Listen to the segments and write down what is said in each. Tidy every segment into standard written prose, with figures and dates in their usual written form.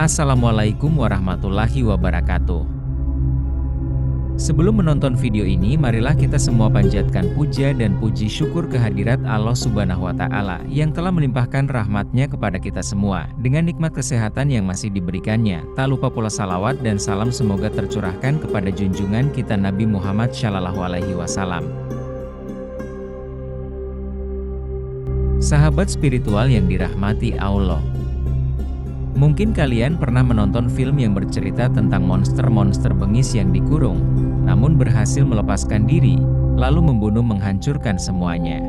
Assalamualaikum warahmatullahi wabarakatuh. Sebelum menonton video ini, marilah kita semua panjatkan puja dan puji syukur kehadirat Allah Subhanahu wa Ta'ala yang telah melimpahkan rahmat-Nya kepada kita semua dengan nikmat kesehatan yang masih diberikannya. Tak lupa pula salawat dan salam semoga tercurahkan kepada junjungan kita Nabi Muhammad Shallallahu Alaihi Wasallam. Sahabat spiritual yang dirahmati Allah, mungkin kalian pernah menonton film yang bercerita tentang monster-monster bengis yang dikurung, namun berhasil melepaskan diri, lalu membunuh menghancurkan semuanya.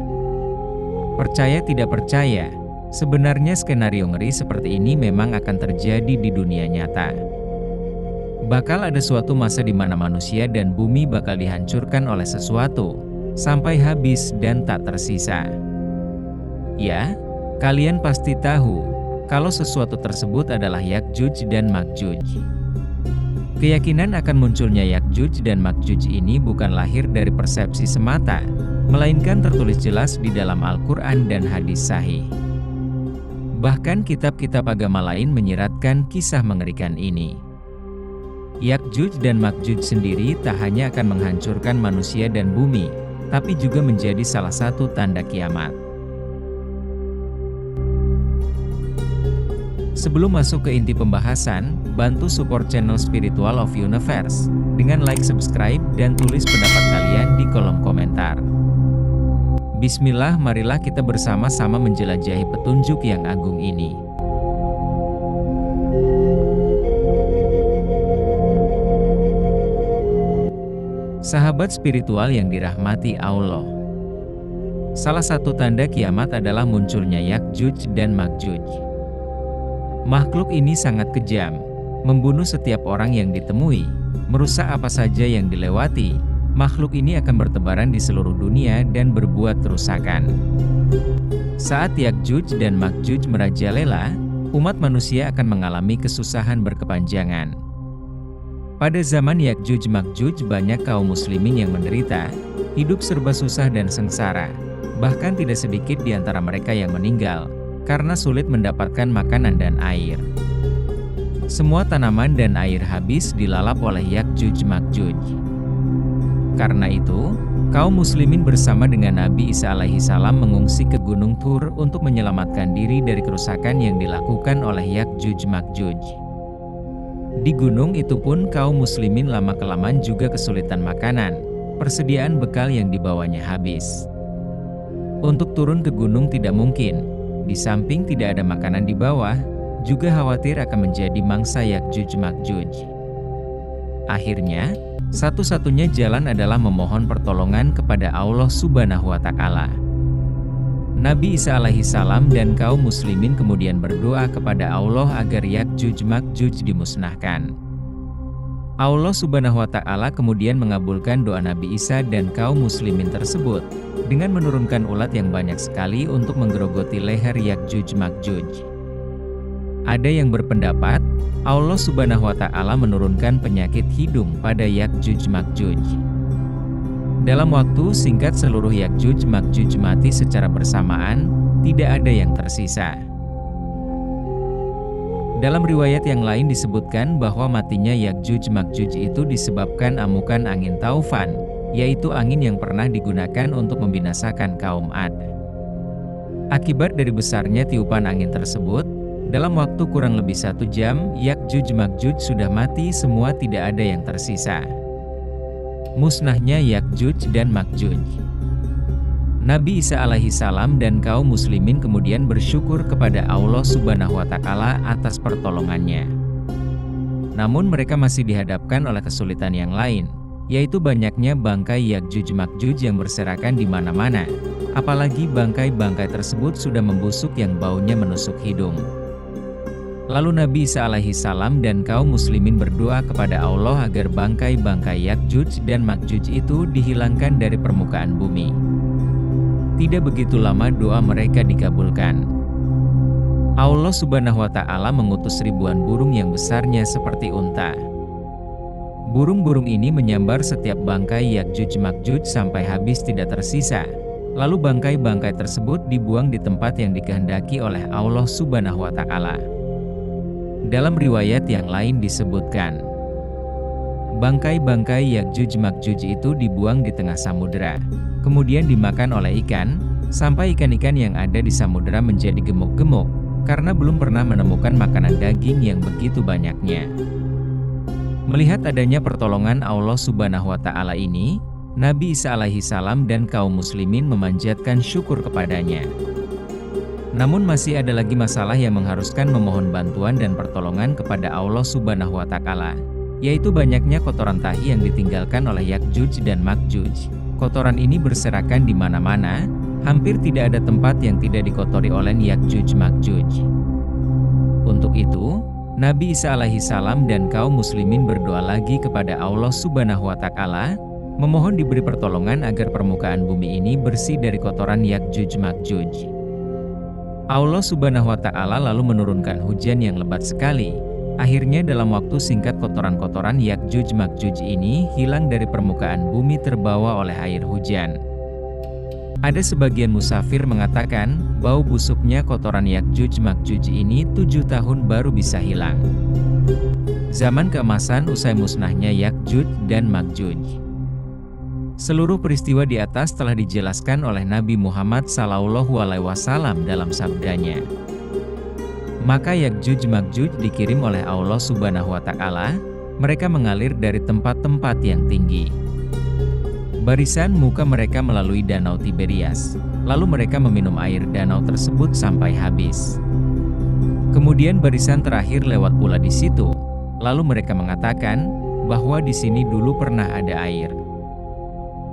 Percaya tidak percaya, sebenarnya skenario ngeri seperti ini memang akan terjadi di dunia nyata. Bakal ada suatu masa di mana manusia dan bumi bakal dihancurkan oleh sesuatu, sampai habis dan tak tersisa. Ya, kalian pasti tahu kalau sesuatu tersebut adalah Yakjuj dan Makjuj. Keyakinan akan munculnya Yakjuj dan Makjuj ini bukan lahir dari persepsi semata, melainkan tertulis jelas di dalam Al-Quran dan hadis sahih. Bahkan kitab-kitab agama lain menyiratkan kisah mengerikan ini. Yakjuj dan Makjuj sendiri tak hanya akan menghancurkan manusia dan bumi, tapi juga menjadi salah satu tanda kiamat. Sebelum masuk ke inti pembahasan, bantu support channel Spiritual of Universe dengan like, subscribe, dan tulis pendapat kalian di kolom komentar. Bismillah, marilah kita bersama-sama menjelajahi petunjuk yang agung ini. Sahabat spiritual yang dirahmati Allah, salah satu tanda kiamat adalah munculnya Yakjuj dan Makjuj. Makhluk ini sangat kejam, membunuh setiap orang yang ditemui, merusak apa saja yang dilewati. Makhluk ini akan bertebaran di seluruh dunia dan berbuat kerusakan. Saat Yakjuj dan Makjuj merajalela, umat manusia akan mengalami kesusahan berkepanjangan. Pada zaman Yakjuj Makjuj banyak kaum muslimin yang menderita, hidup serba susah dan sengsara. Bahkan tidak sedikit di antara mereka yang meninggal karena sulit mendapatkan makanan dan air. Semua tanaman dan air habis dilalap oleh Yakjuj Makjuj. Karena itu, kaum muslimin bersama dengan Nabi Isa alaihi salam mengungsi ke Gunung Tur untuk menyelamatkan diri dari kerusakan yang dilakukan oleh Yakjuj Makjuj. Di gunung itu pun kaum muslimin lama-kelamaan juga kesulitan makanan, persediaan bekal yang dibawanya habis. Untuk turun ke gunung tidak mungkin. Di samping tidak ada makanan di bawah, juga khawatir akan menjadi mangsa Yakjuj Makjuj. Akhirnya, satu-satunya jalan adalah memohon pertolongan kepada Allah Subhanahu wa Ta'ala. Nabi Isa alaihi salam dan kaum muslimin kemudian berdoa kepada Allah agar Yakjuj Makjuj dimusnahkan. Allah Subhanahu wa Ta'ala kemudian mengabulkan doa Nabi Isa dan kaum muslimin tersebut dengan menurunkan ulat yang banyak sekali untuk menggerogoti leher Yakjuj Makjuj. Ada yang berpendapat Allah Subhanahu wa Ta'ala menurunkan penyakit hidung pada Yakjuj Makjuj. Dalam waktu singkat seluruh Yakjuj Makjuj mati secara bersamaan, tidak ada yang tersisa. Dalam riwayat yang lain disebutkan bahwa matinya Yakjuj Makjuj itu disebabkan amukan angin taufan, yaitu angin yang pernah digunakan untuk membinasakan kaum Ad. Akibat dari besarnya tiupan angin tersebut, dalam waktu kurang lebih 1 jam, Yakjuj Makjuj sudah mati semua, tidak ada yang tersisa. Musnahnya Yakjuj dan Makjuj. Nabi Isa alaihi salam dan kaum muslimin kemudian bersyukur kepada Allah Subhanahu wa Ta'ala atas pertolongannya. Namun mereka masih dihadapkan oleh kesulitan yang lain, yaitu banyaknya bangkai Yakjuj Makjuj yang berserakan di mana-mana. Apalagi bangkai-bangkai tersebut sudah membusuk yang baunya menusuk hidung. Lalu Nabi Isa alaihi salam dan kaum muslimin berdoa kepada Allah agar bangkai-bangkai Yakjuj dan Makjuj itu dihilangkan dari permukaan bumi. Tidak begitu lama doa mereka dikabulkan. Allah Subhanahu wa Ta'ala mengutus ribuan burung yang besarnya seperti unta. Burung-burung ini menyambar setiap bangkai Yakjuj Makjuj sampai habis tidak tersisa. Lalu bangkai-bangkai tersebut dibuang di tempat yang dikehendaki oleh Allah Subhanahu wa Ta'ala. Dalam riwayat yang lain disebutkan, bangkai-bangkai Yakjuj Makjuj itu dibuang di tengah samudera, kemudian dimakan oleh ikan, sampai ikan-ikan yang ada di samudera menjadi gemuk-gemuk, karena belum pernah menemukan makanan daging yang begitu banyaknya. Melihat adanya pertolongan Allah Subhanahu wa Ta'ala ini, Nabi Isa alaihi salam dan kaum muslimin memanjatkan syukur kepadanya. Namun masih ada lagi masalah yang mengharuskan memohon bantuan dan pertolongan kepada Allah Subhanahu wa Ta'ala, yaitu banyaknya kotoran tahi yang ditinggalkan oleh Yakjuj dan Makjuj. Kotoran ini berserakan di mana-mana, hampir tidak ada tempat yang tidak dikotori oleh Yakjuj Makjuj. Untuk itu, Nabi Isa alaihi salam dan kaum muslimin berdoa lagi kepada Allah Subhanahu wa Ta'ala, memohon diberi pertolongan agar permukaan bumi ini bersih dari kotoran Yakjuj Makjuj. Allah Subhanahu wa Ta'ala lalu menurunkan hujan yang lebat sekali. Akhirnya dalam waktu singkat kotoran-kotoran Yakjuj Makjuj ini hilang dari permukaan bumi terbawa oleh air hujan. Ada sebagian musafir mengatakan, bau busuknya kotoran Yakjuj Makjuj ini 7 tahun baru bisa hilang. Zaman keemasan usai musnahnya Yakjuj dan Makjuj. Seluruh peristiwa di atas telah dijelaskan oleh Nabi Muhammad SAW dalam sabdanya. Maka Yakjuj Makjuj dikirim oleh Allah Subhanahu wa Ta'ala, mereka mengalir dari tempat-tempat yang tinggi. Barisan muka mereka melalui danau Tiberias, lalu mereka meminum air danau tersebut sampai habis. Kemudian barisan terakhir lewat pula di situ, lalu mereka mengatakan bahwa di sini dulu pernah ada air.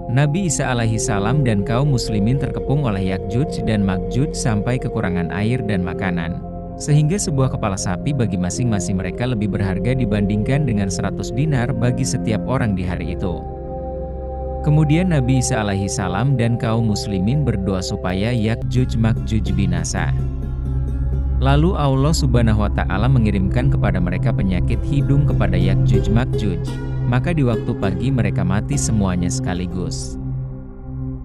Nabi Isa alaihi salam dan kaum muslimin terkepung oleh Yakjuj dan Makjuj sampai kekurangan air dan makanan, sehingga sebuah kepala sapi bagi masing-masing mereka lebih berharga dibandingkan dengan 100 dinar bagi setiap orang di hari itu. Kemudian Nabi Isa alaihi salam dan kaum muslimin berdoa supaya Yakjuj Makjuj binasa. Lalu Allah Subhanahu wa Ta'ala mengirimkan kepada mereka penyakit hidung kepada Yakjuj Makjuj. Maka di waktu pagi mereka mati semuanya sekaligus.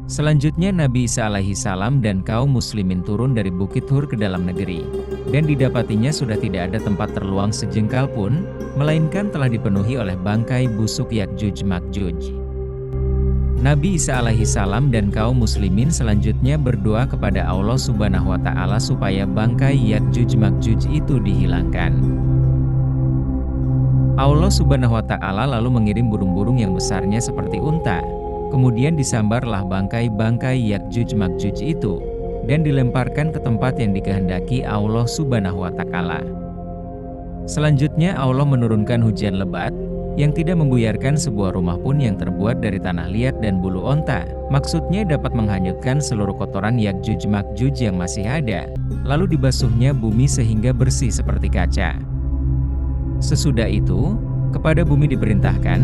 Selanjutnya Nabi Isa alaihi salam dan kaum muslimin turun dari Bukit Hur ke dalam negeri, dan didapatinya sudah tidak ada tempat terluang sejengkal pun, melainkan telah dipenuhi oleh bangkai busuk Yakjuj Makjuj. Nabi Isa alaihi salam dan kaum muslimin selanjutnya berdoa kepada Allah Subhanahu wa Ta'ala supaya bangkai Yakjuj Makjuj itu dihilangkan. Allah Subhanahu wa Ta'ala lalu mengirim burung-burung yang besarnya seperti unta. Kemudian disambarlah bangkai-bangkai Yakjuj Makjuj itu, dan dilemparkan ke tempat yang dikehendaki Allah Subhanahu wa Ta'ala. Selanjutnya Allah menurunkan hujan lebat, yang tidak membuyarkan sebuah rumah pun yang terbuat dari tanah liat dan bulu onta. Maksudnya dapat menghanyutkan seluruh kotoran Yakjuj Makjuj yang masih ada, lalu dibasuhnya bumi sehingga bersih seperti kaca. Sesudah itu, kepada bumi diperintahkan,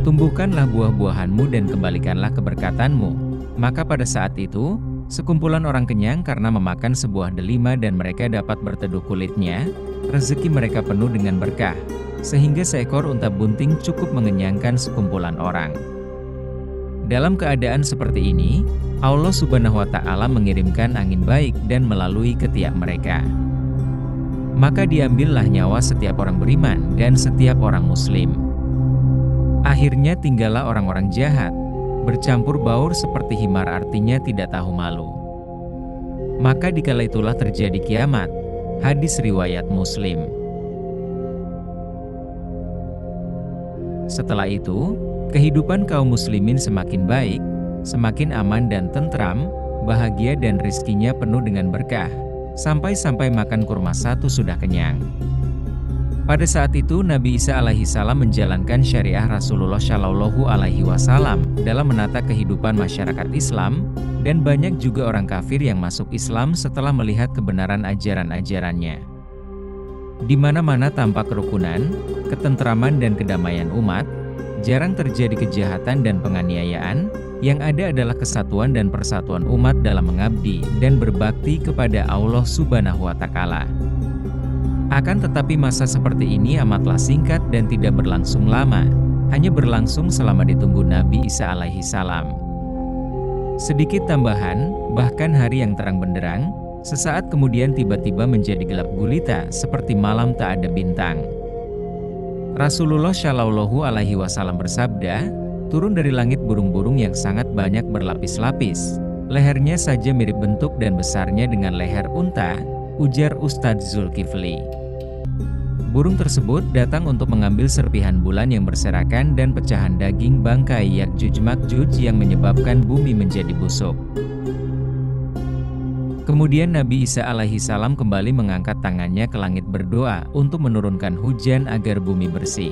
tumbuhkanlah buah-buahanmu dan kembalikanlah keberkatanmu. Maka pada saat itu, sekumpulan orang kenyang karena memakan sebuah delima dan mereka dapat berteduh kulitnya, rezeki mereka penuh dengan berkah, sehingga seekor unta bunting cukup mengenyangkan sekumpulan orang. Dalam keadaan seperti ini, Allah Subhanahu wa Ta'ala mengirimkan angin baik dan melalui ketiak mereka. Maka diambillah nyawa setiap orang beriman dan setiap orang muslim. Akhirnya tinggallah orang-orang jahat, bercampur baur seperti himar, artinya tidak tahu malu. Maka dikala itulah terjadi kiamat. Hadis riwayat Muslim. Setelah itu, kehidupan kaum muslimin semakin baik, semakin aman dan tentram, bahagia dan rizkinya penuh dengan berkah. Sampai-sampai makan kurma satu sudah kenyang. Pada saat itu Nabi Isa alaihi salam menjalankan syariah Rasulullah Shallallahu alaihi wasallam dalam menata kehidupan masyarakat Islam, dan banyak juga orang kafir yang masuk Islam setelah melihat kebenaran ajaran-ajarannya. Di mana-mana tampak kerukunan, ketentraman dan kedamaian umat, jarang terjadi kejahatan dan penganiayaan. Yang ada adalah kesatuan dan persatuan umat dalam mengabdi dan berbakti kepada Allah Subhanahu wa Ta'ala. Akan tetapi masa seperti ini amatlah singkat dan tidak berlangsung lama, hanya berlangsung selama ditunggu Nabi Isa alaihi salam. Sedikit tambahan, bahkan hari yang terang benderang, Sesaat kemudian tiba-tiba menjadi gelap gulita seperti malam tak ada bintang. Rasulullah Shallallahu Alaihi Wasallam bersabda, turun dari langit burung-burung yang sangat banyak berlapis-lapis. Lehernya saja mirip bentuk dan besarnya dengan leher unta, ujar Ustadz Zulkifli. Burung tersebut datang untuk mengambil serpihan bulan yang berserakan dan pecahan daging bangkai Yakjuj Makjuj yang menyebabkan bumi menjadi busuk. Kemudian Nabi Isa alaihi salam kembali mengangkat tangannya ke langit berdoa untuk menurunkan hujan agar bumi bersih.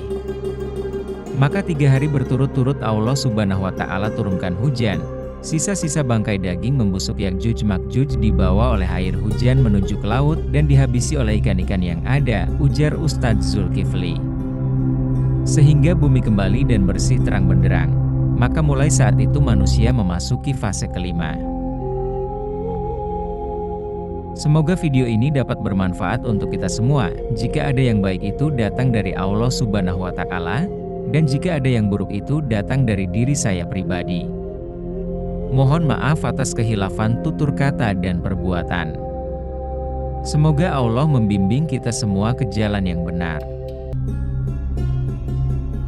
Maka 3 hari berturut-turut Allah Subhanahu wa Ta'ala turunkan hujan. Sisa-sisa bangkai daging membusuk Yakjuj Makjuj dibawa oleh air hujan menuju ke laut dan dihabisi oleh ikan-ikan yang ada, ujar Ustadz Zulkifli. Sehingga bumi kembali dan bersih terang benderang. Maka mulai saat itu manusia memasuki fase kelima. Semoga video ini dapat bermanfaat untuk kita semua. Jika ada yang baik itu datang dari Allah Subhanahu wa Ta'ala, dan jika ada yang buruk itu datang dari diri saya pribadi. Mohon maaf atas khilafan tutur kata dan perbuatan. Semoga Allah membimbing kita semua ke jalan yang benar.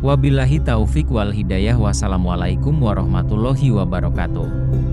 Wabillahi taufik wal hidayah. Wassalamualaikum warahmatullahi wabarakatuh.